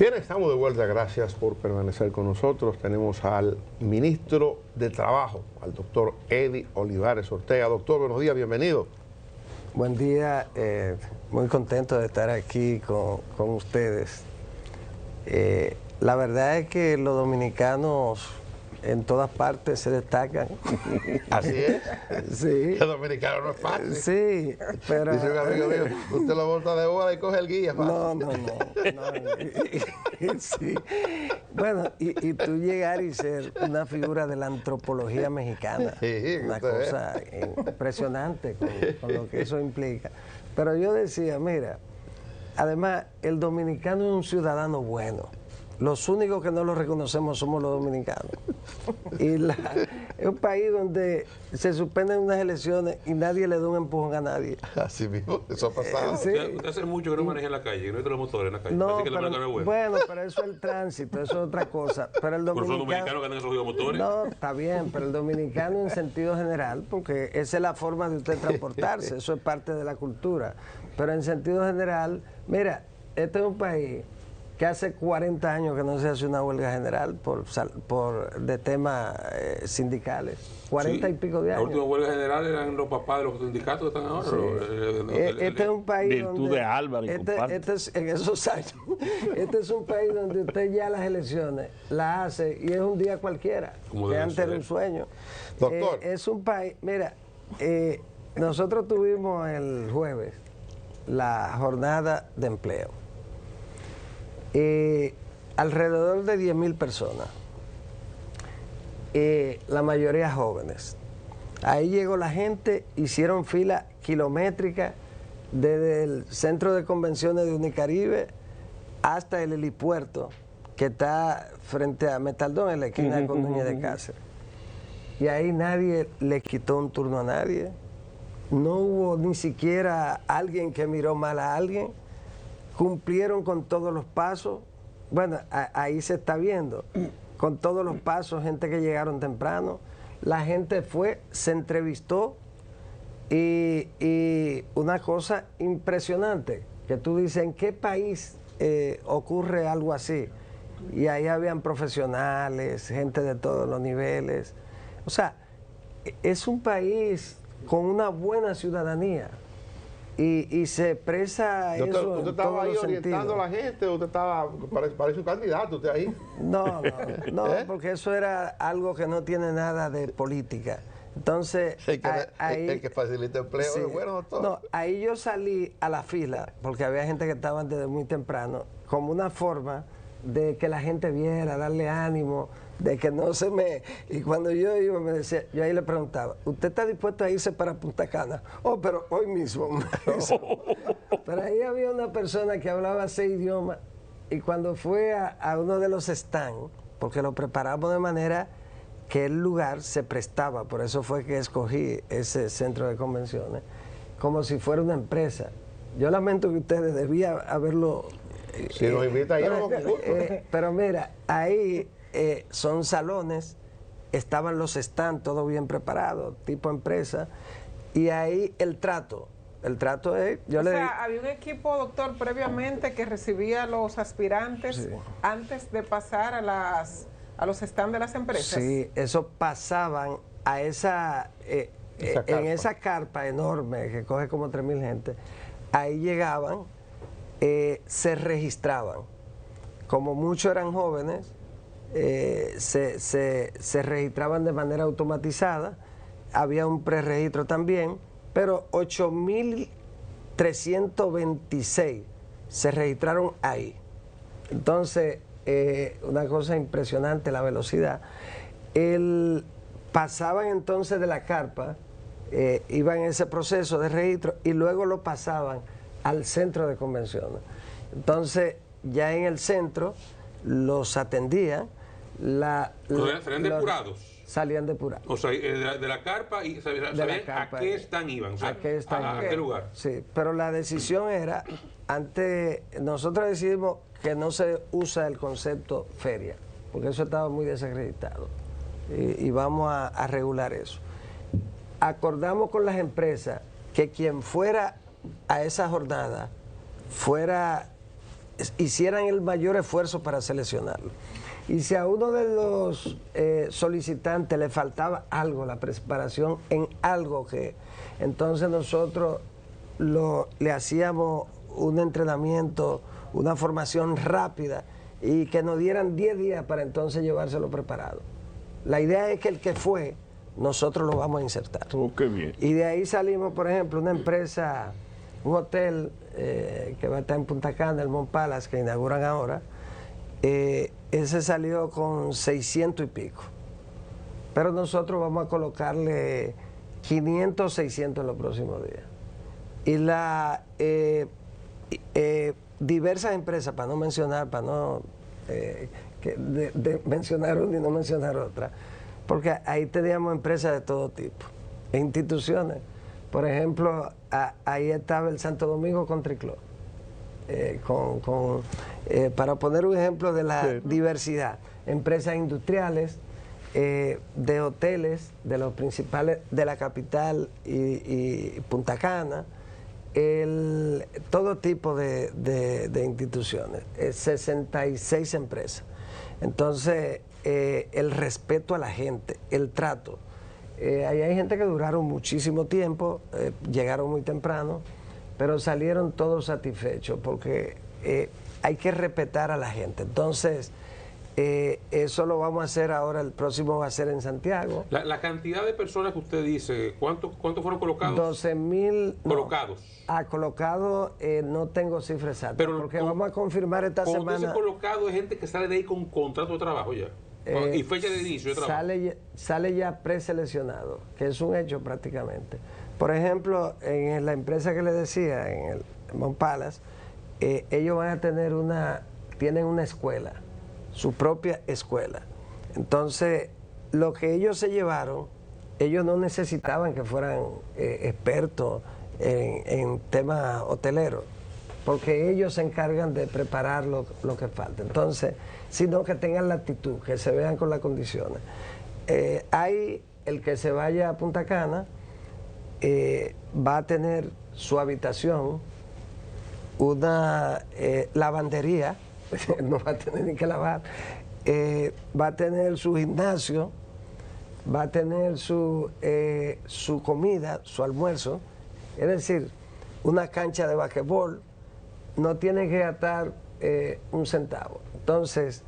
Bien, estamos de vuelta. Gracias por permanecer con nosotros. Tenemos al ministro de Trabajo, al doctor Eddie Olivares Ortega. Doctor, buenos días, bienvenido. Buen día, muy contento de estar aquí con ustedes. La verdad es que los dominicanos en todas partes se destacan. Así es. Sí. El dominicano no es fácil. Sí, pero... Dice un amigo mío, usted lo monta de bola y coge el guía. Fácil. No. Sí. Bueno, y tú llegar y ser una figura de la antropología mexicana. Sí, una cosa impresionante con lo que eso implica. Pero yo decía, mira, además, el dominicano es un ciudadano bueno. Los únicos que no lo reconocemos somos los dominicanos. Y es un país donde se suspenden unas elecciones y nadie le da un empujón a nadie. Así mismo, eso ha pasado. Sí. Usted hace mucho que no maneja en la calle, que no hay los motores en la calle. No, Así que pero, bueno, pero eso es el tránsito, eso es otra cosa. Pero el dominicano, son dominicanos que han esos motores. No, está bien, pero el dominicano en sentido general, porque esa es la forma de usted transportarse, eso es parte de la cultura. Pero en sentido general, mira, este es un país que hace 40 años que no se hace una huelga general de temas sindicales. 40 y pico de años. La última huelga general eran los papás de los sindicatos que están ahora. Sí. Este es un país virtud donde... de Álvaro, en esos años. Este es un país donde usted ya las elecciones las hace y es un día cualquiera. Que antes era un sueño. Doctor. Es un país... Mira, nosotros tuvimos el jueves la jornada de empleo. Alrededor de 10.000 personas, la mayoría jóvenes. Ahí llegó la gente, hicieron fila kilométrica desde el centro de convenciones de Unicaribe hasta el helipuerto que está frente a Metaldón, en la esquina con Núñez de Cáceres. Y ahí nadie le quitó un turno a nadie, no hubo ni siquiera alguien que miró mal a alguien. Cumplieron con todos los pasos, bueno, ahí se está viendo, con todos los pasos, gente que llegaron temprano, la gente fue, se entrevistó y una cosa impresionante, que tú dices, ¿en qué país ocurre algo así? Y ahí habían profesionales, gente de todos los niveles, o sea, es un país con una buena ciudadanía. Y se expresa eso. ¿Usted ¿Usted estaba ahí orientando sentidos. a la gente? ¿Usted estaba, parece un candidato usted ahí? No, porque eso era algo que no tiene nada de política. Entonces, el que facilita empleo, sí, es bueno, doctor. No, ahí yo salí a la fila, porque había gente que estaba desde muy temprano, como una forma de que la gente viera, darle ánimo, de que no se me... Y cuando yo iba, me decía, yo ahí le preguntaba, ¿usted está dispuesto a irse para Punta Cana? Oh, pero hoy mismo. Pero ahí había una persona que hablaba 6 idiomas y cuando fue a uno de los stands, porque lo preparamos de manera que el lugar se prestaba, por eso fue que escogí ese centro de convenciones, como si fuera una empresa. Yo lamento que ustedes debían haberlo... Si nos invita ahí, vamos con gusto. Pero mira, ahí son salones, estaban los stands, todo bien preparado, tipo empresa, y ahí el trato es... había un equipo, doctor, previamente que recibía a los aspirantes antes de pasar a los stands de las empresas. Sí, eso pasaban a en esa carpa enorme que coge como 3.000 gente, ahí llegaban, se registraban. Como muchos eran jóvenes, se registraban de manera automatizada, había un preregistro también, pero 8.326 se registraron ahí. Entonces, una cosa impresionante, la velocidad. Pasaban entonces de la carpa, iban en ese proceso de registro y luego lo pasaban al centro de convenciones. Entonces, ya en el centro los atendían. ¿Salían depurados? Salían depurados. O sea, de la carpa y sabían a qué stand iban. O sea, ¿a qué lugar? Sí, pero la decisión era, nosotros decidimos que no se usa el concepto feria, porque eso estaba muy desacreditado. Y vamos a regular eso. Acordamos con las empresas que quien fuera a esa jornada fuera hicieran el mayor esfuerzo para seleccionarlo. Y si a uno de los solicitantes le faltaba algo, la preparación en algo que, entonces nosotros le hacíamos un entrenamiento, una formación rápida y que nos dieran 10 días para entonces llevárselo preparado. La idea es que el que fue, nosotros lo vamos a insertar. Oh, qué bien. Y de ahí salimos, por ejemplo, una empresa, un hotel que va a estar en Punta Cana, el Mont Palace, que inauguran ahora, ese salió con 600 y pico. Pero nosotros vamos a colocarle 500, 600 en los próximos días. Y diversas empresas, para no mencionar, para no mencionar una y no mencionar otra, porque ahí teníamos empresas de todo tipo, e instituciones. Por ejemplo, ahí estaba el Santo Domingo Country Club, para poner un ejemplo de la diversidad, empresas industriales, de hoteles, de los principales de la capital y Punta Cana, todo tipo de instituciones, 66 empresas. Entonces, el respeto a la gente, el trato. Ahí hay gente que duraron muchísimo tiempo, llegaron muy temprano, pero salieron todos satisfechos porque hay que respetar a la gente. Entonces, eso lo vamos a hacer ahora, el próximo va a ser en Santiago. La cantidad de personas que usted dice, ¿cuántos fueron colocados? 12.000 colocados. Colocados no tengo cifras exactas, pero porque vamos a confirmar esta semana. Cuando dice colocado es gente que sale de ahí con contrato de trabajo ya. Y fecha de inicio de trabajo. Sale ya preseleccionado, que es un hecho prácticamente. Por ejemplo, en la empresa que le decía, en el Mont Palace, ellos van a tener tienen una escuela, su propia escuela. Entonces, lo que ellos se llevaron, ellos no necesitaban que fueran expertos en temas hoteleros, porque ellos se encargan de preparar lo que falta. Entonces, sino que tengan la actitud, que se vean con las condiciones. Hay el que se vaya a Punta Cana, va a tener su habitación, una lavandería, no va a tener ni que lavar, va a tener su gimnasio, va a tener su comida, su almuerzo, es decir, una cancha de basquetbol, no tiene que gastar un centavo. Entonces,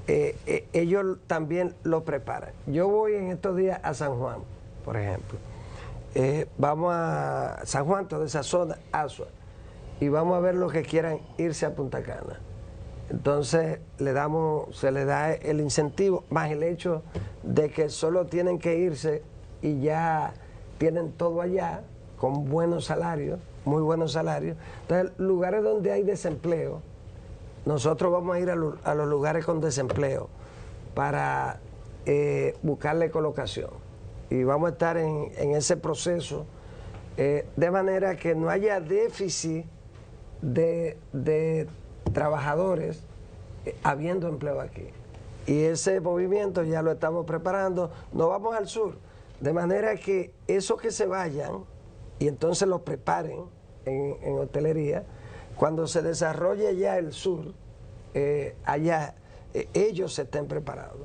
ellos también lo preparan. Yo voy en estos días a San Juan, por ejemplo. Vamos a San Juan, toda esa zona, Asua, y vamos a ver los que quieran irse a Punta Cana. Entonces se le da el incentivo, más el hecho de que solo tienen que irse y ya tienen todo allá, con buenos salarios, muy buenos salarios. Entonces, lugares donde hay desempleo, nosotros vamos a ir a los lugares con desempleo para buscarle colocación. Y vamos a estar en ese proceso, de manera que no haya déficit de trabajadores habiendo empleo aquí. Y ese movimiento ya lo estamos preparando. Nos vamos al sur, de manera que esos que se vayan y entonces los preparen en hotelería, cuando se desarrolle ya el sur, allá ellos estén preparados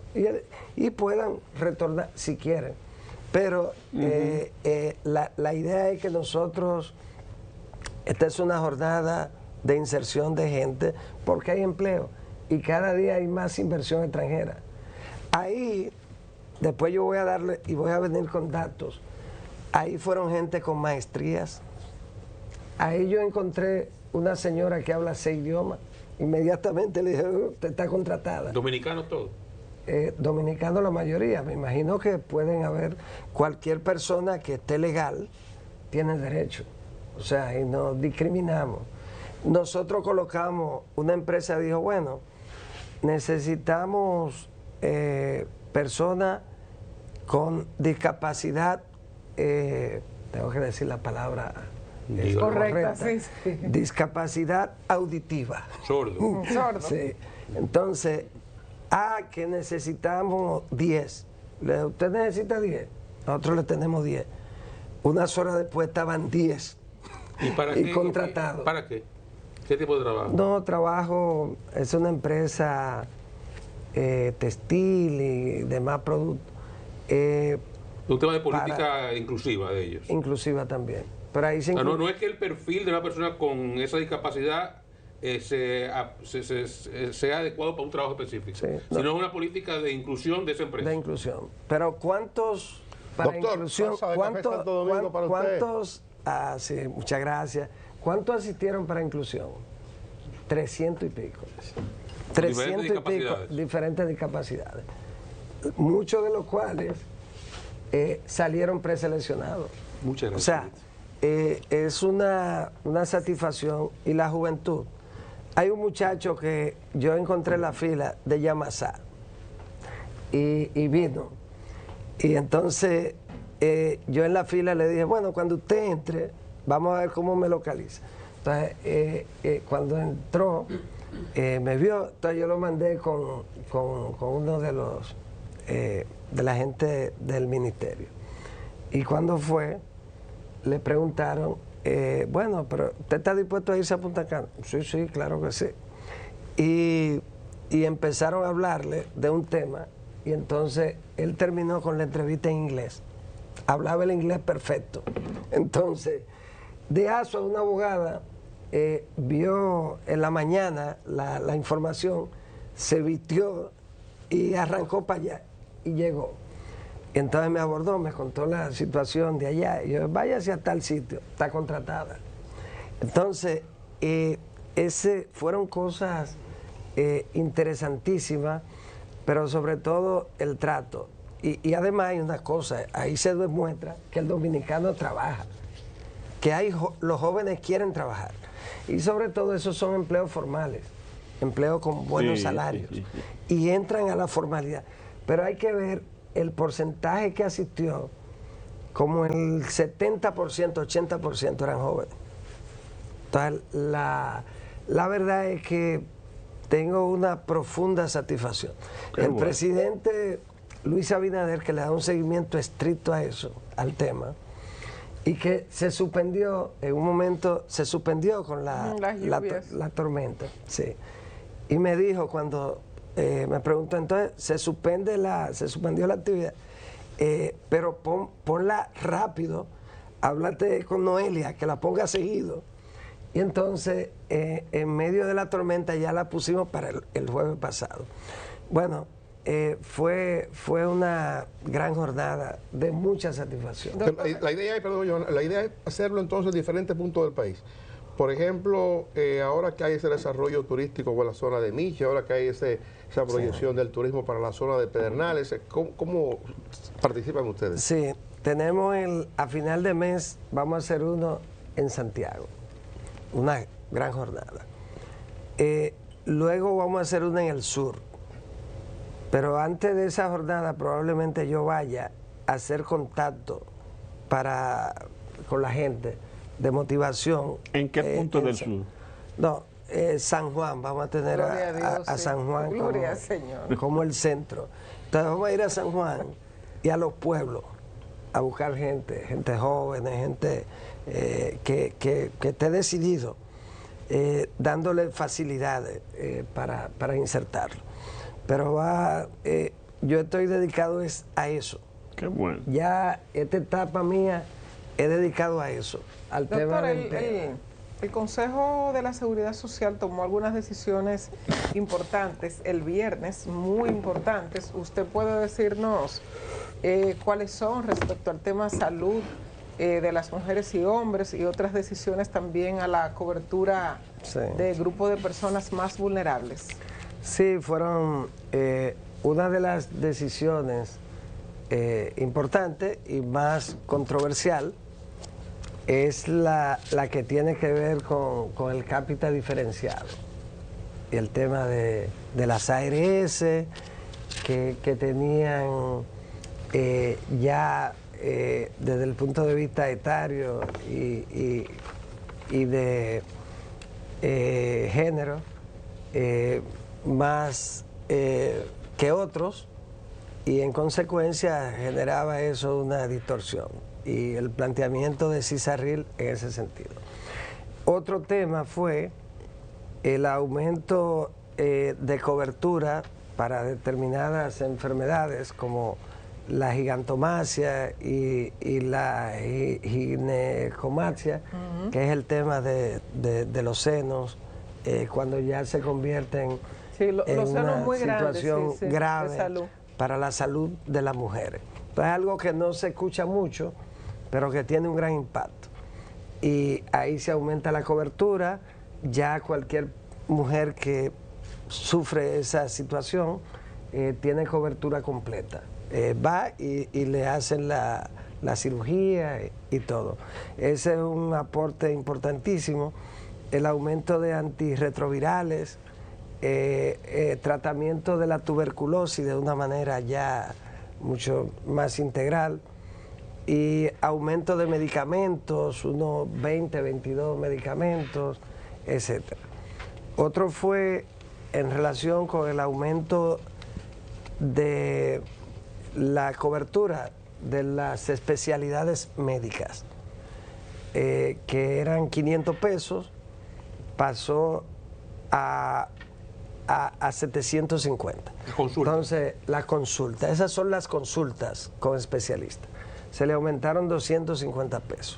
y puedan retornar si quieren. Pero la idea es que nosotros, esta es una jornada de inserción de gente, porque hay empleo y cada día hay más inversión extranjera. Ahí, después yo voy a darle y voy a venir con datos. Ahí fueron gente con maestrías. Ahí yo encontré una señora que habla 6 idiomas. Inmediatamente le dije, usted está contratada. ¿Dominicanos todos? Dominicanos la mayoría. Me imagino que pueden haber cualquier persona que esté legal, tiene derecho. O sea, y no discriminamos. Nosotros colocamos, una empresa dijo, bueno, necesitamos personas con discapacidad, tengo que decir la palabra correcta, sí. Discapacidad auditiva. Sordo. Sordo. Sí. Entonces, que necesitamos 10. ¿Usted necesita 10? Nosotros le tenemos 10. Unas horas después estaban 10 ¿Y para qué? contratados. ¿Para qué? ¿Qué tipo de trabajo? No, trabajo, es una empresa textil y demás productos. Un tema de política inclusiva de ellos. Inclusiva también. Pero ahí no es que el perfil de una persona con esa discapacidad sea adecuado para un trabajo específico, sino una política de inclusión de esa empresa. De inclusión. Pero ¿cuántos para Doctor, inclusión? ¿Cuántos? Sí, muchas gracias. ¿Cuántos asistieron para inclusión? 300 y pico. 300 y pico diferentes discapacidades. Muchos de los cuales salieron preseleccionados. Muchas gracias. O sea, es una satisfacción. Y la juventud. Hay un muchacho que yo encontré en la fila de Yamasá y vino. Y entonces yo en la fila le dije, bueno, cuando usted entre, vamos a ver cómo me localiza. Entonces, cuando entró, me vio, entonces yo lo mandé con uno de los de la gente del ministerio. Y cuando fue, le preguntaron, bueno, pero ¿usted está dispuesto a irse a Punta Cana? Sí, sí, claro que sí. Y empezaron a hablarle de un tema, y entonces él terminó con la entrevista en inglés. Hablaba el inglés perfecto. Entonces, de Asua, una abogada, vio en la mañana la información, se vistió y arrancó para allá y llegó. Entonces me abordó, me contó la situación de allá. Y yo, váyase a tal sitio, está contratada. Entonces, fueron cosas interesantísimas, pero sobre todo el trato. Y además hay una cosa, ahí se demuestra que el dominicano trabaja, que los jóvenes quieren trabajar. Y sobre todo esos son empleos formales, empleos con buenos salarios, y entran a la formalidad. Pero hay que ver el porcentaje que asistió, como el 70%, 80% eran jóvenes. Entonces, la verdad es que tengo una profunda satisfacción. El presidente Luis Abinader, que le da un seguimiento estricto a eso, al tema, y que se suspendió, en un momento se suspendió con la tormenta. Sí. Y me dijo cuando me preguntó, entonces se suspendió la actividad, pero ponla rápido, háblate con Noelia, que la ponga seguido. Y entonces, en medio de la tormenta ya la pusimos para el jueves pasado. Bueno, fue una gran jornada de mucha satisfacción. La idea es hacerlo entonces en diferentes puntos del país. Por ejemplo, ahora que hay ese desarrollo turístico con la zona de Miche, ahora que hay esa proyección del turismo para la zona de Pedernales, ¿cómo participan ustedes? Sí, tenemos a final de mes, vamos a hacer uno en Santiago, una gran jornada. Luego vamos a hacer una en el sur, pero antes de esa jornada probablemente yo vaya a hacer contacto con la gente de motivación. ¿En qué punto del sur? No, San Juan, vamos a tener a San Juan como el centro. Entonces vamos a ir a San Juan y a los pueblos a buscar gente joven, gente que esté decidido, dándole facilidades para insertarlo. Pero yo estoy dedicado a eso. Qué bueno. Ya esta etapa mía he dedicado a eso, al tema del el Consejo de la Seguridad Social tomó algunas decisiones importantes el viernes, muy importantes. ¿Usted puede decirnos cuáles son respecto al tema salud de las mujeres y hombres y otras decisiones también a la cobertura de grupos de personas más vulnerables? Sí, fueron una de las decisiones importantes y más controversial. Es la que tiene que ver con el cápita diferenciado. Y el tema de las ARS que tenían ya desde el punto de vista etario y de género más que otros, y en consecuencia generaba eso una distorsión. Y el planteamiento de Cisarril en ese sentido. Otro tema fue el aumento de cobertura para determinadas enfermedades como la gigantomasia y la ginecomastia, que es el tema de los senos, cuando ya se convierten en los senos una muy grandes, situación grave de salud. para la salud de las mujeres. Entonces, es algo que no se escucha mucho, pero que tiene un gran impacto. Y ahí se aumenta la cobertura, ya cualquier mujer que sufre esa situación tiene cobertura completa. Va y le hacen la cirugía y todo. Ese es un aporte importantísimo. El aumento de antirretrovirales, tratamiento de la tuberculosis de una manera ya mucho más integral, y aumento de medicamentos, unos 20, 22 medicamentos, etc. Otro fue en relación con el aumento de la cobertura de las especialidades médicas, que eran 500 pesos, pasó a 750. Consulta. Entonces, la consulta, esas son las consultas con especialistas. Se le aumentaron 250 pesos.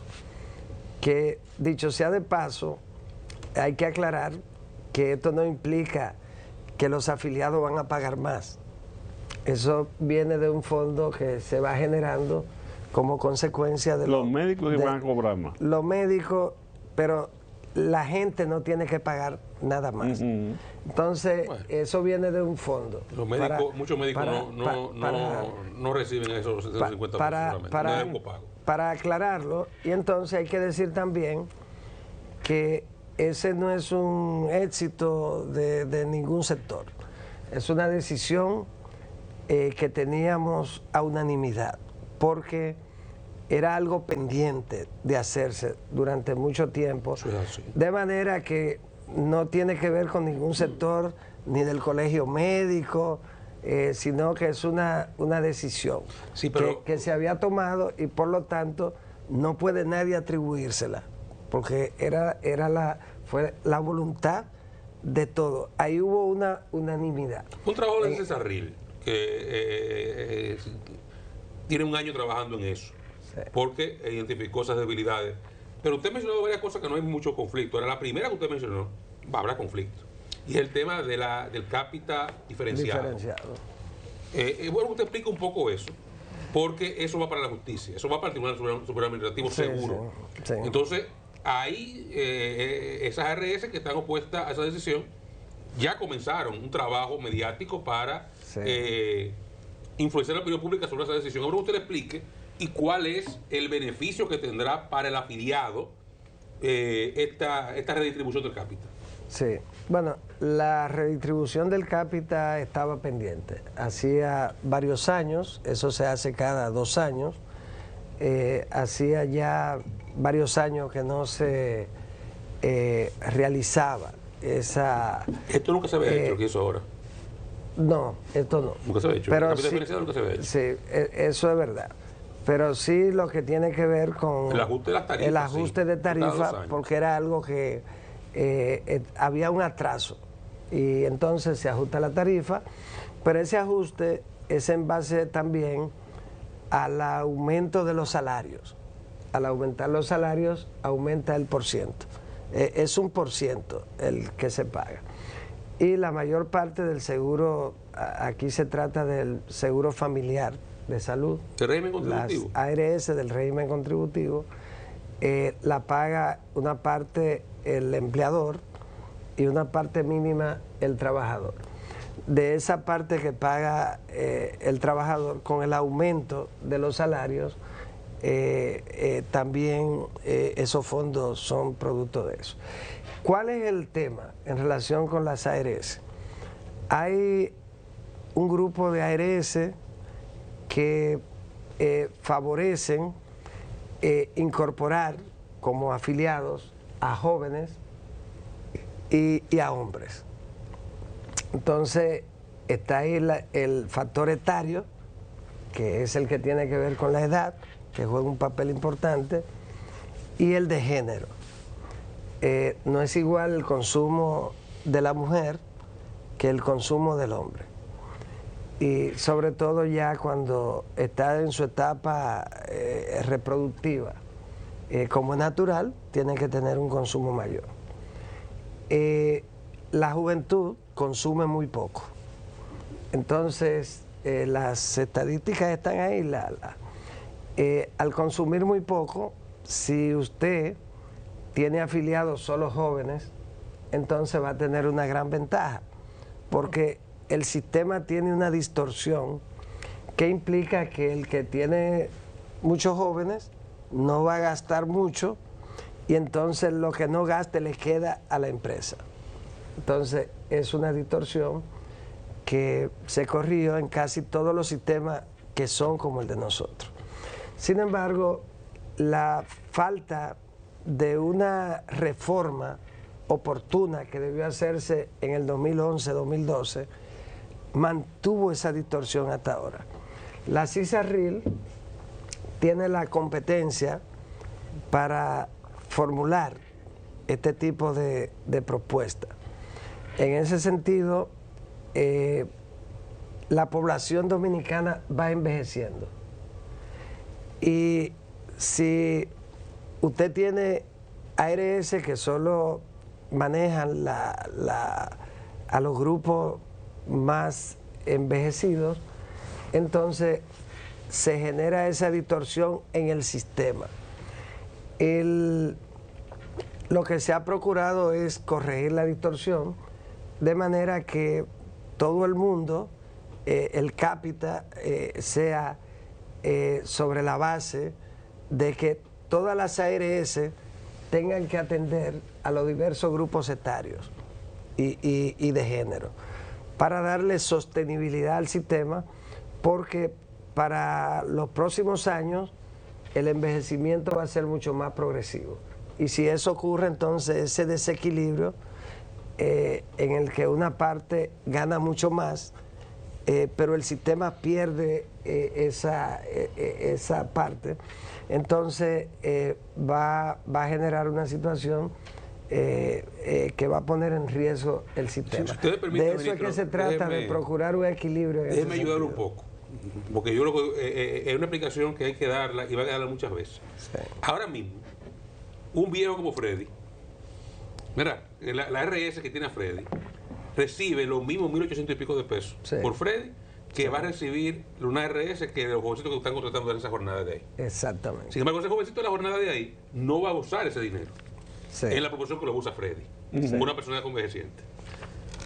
Que, dicho sea de paso, hay que aclarar que esto no implica que los afiliados van a pagar más. Eso viene de un fondo que se va generando como consecuencia de los médicos que van a cobrar más. Los médicos, pero la gente no tiene que pagar nada más. Entonces, bueno, eso viene de un fondo. Los médicos, muchos médicos no reciben esos 50 pesos. Para aclararlo, y entonces hay que decir también que ese no es un éxito de ningún sector. Es una decisión que teníamos a unanimidad, porque era algo pendiente de hacerse durante mucho tiempo, de manera que no tiene que ver con ningún sector, ni del colegio médico, sino que es una decisión que se había tomado, y por lo tanto no puede nadie atribuírsela, porque fue la voluntad de todo. Ahí hubo una unanimidad. Un trabajo de César Ril, que tiene un año trabajando en eso, porque identificó esas debilidades. Pero usted mencionó varias cosas que no hay mucho conflicto. Era la primera que usted mencionó, habrá conflicto. Y el tema del cápita diferenciado. Bueno, usted explica un poco eso, porque eso va para la justicia, eso va para el Tribunal Superior Administrativo, seguro. Sí. Entonces, ahí esas ARS que están opuestas a esa decisión ya comenzaron un trabajo mediático para influenciar la opinión pública sobre esa decisión. Ahora usted le explique y cuál es el beneficio que tendrá para el afiliado esta redistribución del cápita. Sí, bueno, la redistribución del cápita estaba pendiente. Hacía varios años, eso se hace cada 2 años, hacía ya varios años que no se realizaba esa... Esto nunca se había hecho, ¿qué hizo ahora? No, esto no. Nunca se había hecho. Pero nunca se había hecho. Sí, eso es verdad. Pero sí lo que tiene que ver con el ajuste de las tarifas. El ajuste de tarifas, porque era algo que había un atraso. Y entonces se ajusta la tarifa, pero ese ajuste es en base también al aumento de los salarios. Al aumentar los salarios, aumenta el %. Es 1% el que se paga. Y la mayor parte del seguro, aquí se trata del seguro familiar de salud, ¿el régimen contributivo? Las ARS del régimen contributivo, la paga una parte el empleador y una parte mínima el trabajador. De esa parte que paga el trabajador, con el aumento de los salarios, también esos fondos son producto de eso. ¿Cuál es el tema en relación con las ARS? Hay un grupo de ARS que favorecen incorporar como afiliados a jóvenes y a hombres. Entonces está ahí el factor etario, que es el que tiene que ver con la edad, que juega un papel importante, y el de género. No es igual el consumo de la mujer que el consumo del hombre. Y sobre todo ya cuando está en su etapa reproductiva, como es natural, tiene que tener un consumo mayor. La juventud consume muy poco. Entonces, las estadísticas están ahí. Al consumir muy poco, si usted tiene afiliados solo jóvenes, entonces va a tener una gran ventaja, porque el sistema tiene una distorsión que implica que el que tiene muchos jóvenes no va a gastar mucho y entonces lo que no gaste le queda a la empresa. Entonces es una distorsión que se corrigió en casi todos los sistemas que son como el de nosotros. Sin embargo, la falta de una reforma oportuna que debió hacerse en el 2011-2012 mantuvo esa distorsión hasta ahora. La CISARRIL tiene la competencia para formular este tipo de propuestas. En ese sentido, la población dominicana va envejeciendo. Y si usted tiene ARS que solo manejan a los grupos más envejecidos, entonces se genera esa distorsión en el sistema. Lo que se ha procurado es corregir la distorsión de manera que todo el mundo, el cápita, sea sobre la base de que todas las ARS tengan que atender a los diversos grupos etarios y de género, para darle sostenibilidad al sistema, porque para los próximos años el envejecimiento va a ser mucho más progresivo. Y si eso ocurre, entonces ese desequilibrio en el que una parte gana mucho más, pero el sistema pierde esa parte, entonces va a generar una situación que va a poner en riesgo el sistema. Si ustedes permiten, de eso ministro, es que se trata, de procurar un equilibrio. Déjeme ayudar un poco, porque yo es una explicación que hay que darla y va a darla muchas veces. Sí. Ahora mismo, un viejo como Freddy, mira, la RS que tiene a Freddy recibe los mismos 1.800 y pico de pesos por Freddy que va a recibir una RS que los jovencitos que están contratando en esa jornada de ahí. Exactamente. Sin embargo, ese jovencito de la jornada de ahí no va a usar ese dinero en la proporción que lo usa Freddy, una persona convejeciente.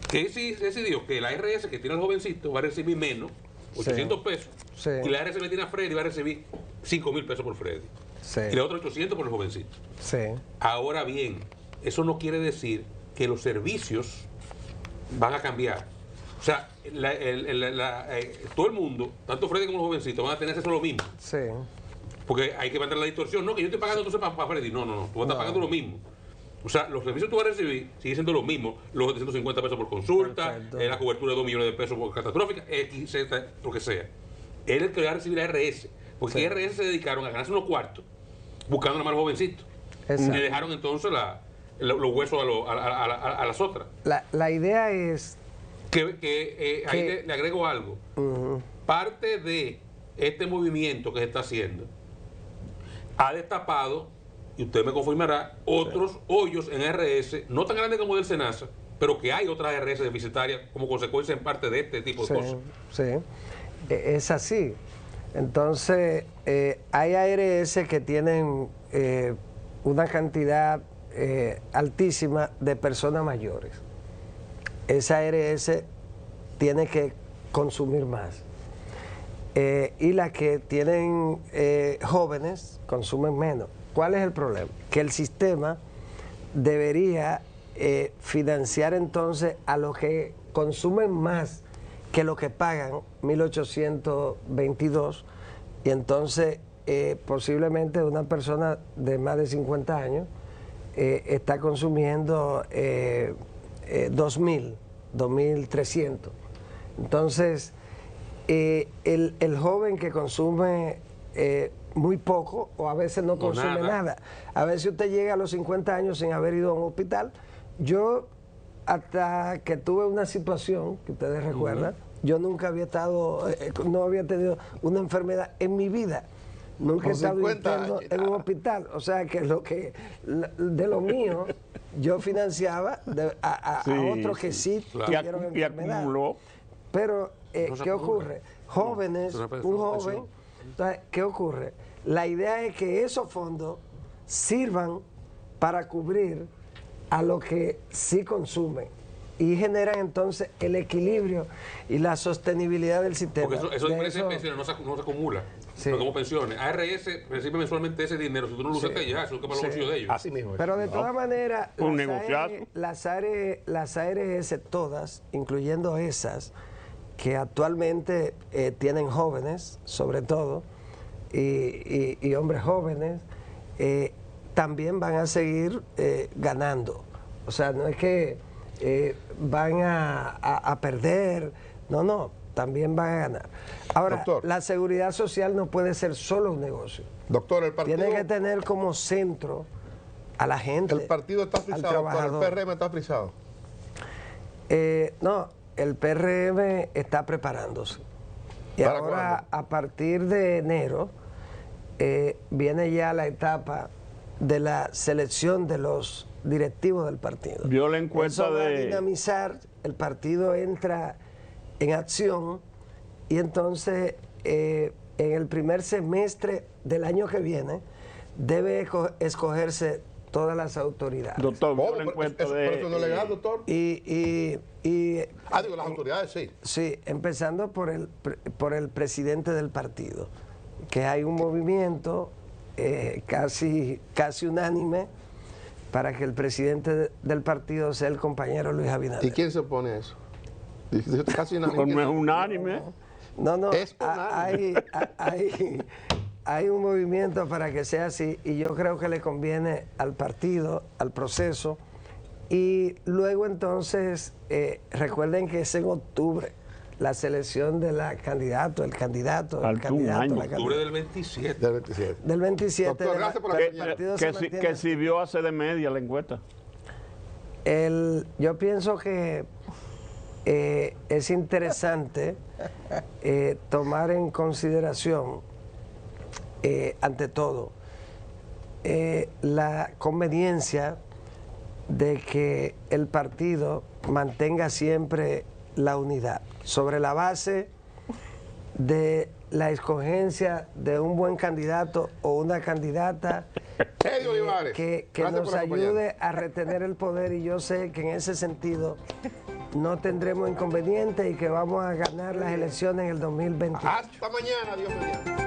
Que si decidió que la RS que tiene el jovencito va a recibir menos, 800 pesos, y la RS que tiene a Freddy va a recibir 5.000 pesos por Freddy. Y la otra 800 por el jovencito. Ahora bien, eso no quiere decir que los servicios van a cambiar. O sea, todo el mundo, tanto Freddy como los jovencitos, van a tener acceso a lo mismo. Porque hay que mantener la distorsión. No, que yo estoy pagando entonces para Freddy. No, tú vas a estar pagando lo mismo. O sea, los servicios que tú vas a recibir siguen siendo los mismos. Los 750 pesos por consulta, la cobertura de 2 millones de pesos por catastrófica, X, Z, lo que sea. Él es el que va a recibir la RS. Porque RS se dedicaron a ganarse unos cuartos buscando a los jovencitos. Y le dejaron entonces los huesos a las otras. La idea es ahí le agrego algo. Parte de este movimiento que se está haciendo ha destapado, y usted me confirmará, otros hoyos en RS, no tan grandes como del SENASA, pero que hay otras RS deficitarias como consecuencia en parte de este tipo de cosas. Sí, es así. Entonces, hay ARS que tienen una cantidad altísima de personas mayores. Esa ARS tiene que consumir más. Y las que tienen jóvenes consumen menos. ¿Cuál es el problema? Que el sistema debería financiar entonces a los que consumen más que lo que pagan, 1.822, y entonces posiblemente una persona de más de 50 años está consumiendo 2.300. Entonces, el joven que consume muy poco o a veces no consume nada. A veces usted llega a los 50 años sin haber ido a un hospital. Yo hasta que tuve una situación que ustedes recuerdan. Yo nunca había estado, no había tenido una enfermedad en mi vida. Nunca he estado interno en un hospital. O sea que de lo mío, yo financiaba a otros que sí tuvieron enfermedad. Pero, ¿qué ocurre? Jóvenes, un joven, entonces, ¿qué ocurre? La idea es que esos fondos sirvan para cubrir a lo que sí consumen y generan entonces el equilibrio y la sostenibilidad del sistema. Porque eso de pensiones no se acumula. Sí. No como pensiones. ARS recibe mensualmente ese dinero. Si tú no lo usas, ya, eso es para los bolsillos de ellos. Así mismo. Pero de todas maneras, las ARS todas, incluyendo esas que actualmente tienen jóvenes, sobre todo, y hombres jóvenes, también van a seguir ganando. O sea, no es que van a perder, no, también van a ganar. Ahora, doctor, la seguridad social no puede ser solo un negocio. Doctor, el partido... Tiene que tener como centro a la gente. ¿El partido está frisado, doctor? ¿El PRM está frisado? No, el PRM está preparándose. Y ahora, a partir de enero, viene ya la etapa de la selección de los directivos del partido. Vio la encuesta va a dinamizar, el partido entra en acción y entonces en el primer semestre del año que viene debe escogerse todas las autoridades. Doctor, vio la encuesta ¿Pero eso no es legal, doctor? Digo, las autoridades sí. Sí, empezando por el presidente del partido, que hay un movimiento casi unánime para que el presidente del partido sea el compañero Luis Abinader. ¿Y quién se opone a eso? Casi unánime. No es unánime. No, es hay un movimiento para que sea así y yo creo que le conviene al partido, al proceso. Y luego entonces, recuerden que es en octubre la selección de la candidato, el candidato, la candidata. Octubre del 27. Del 27. Doctor, gracias por la que si vio hace de media la encuesta. Yo pienso que es interesante tomar en consideración, ante todo, la conveniencia de que el partido mantenga siempre la unidad sobre la base de la escogencia de un buen candidato o una candidata que nos ayude a retener el poder, y yo sé que en ese sentido no tendremos inconveniente y que vamos a ganar las elecciones en el 2020. Hasta mañana, Dios mediante.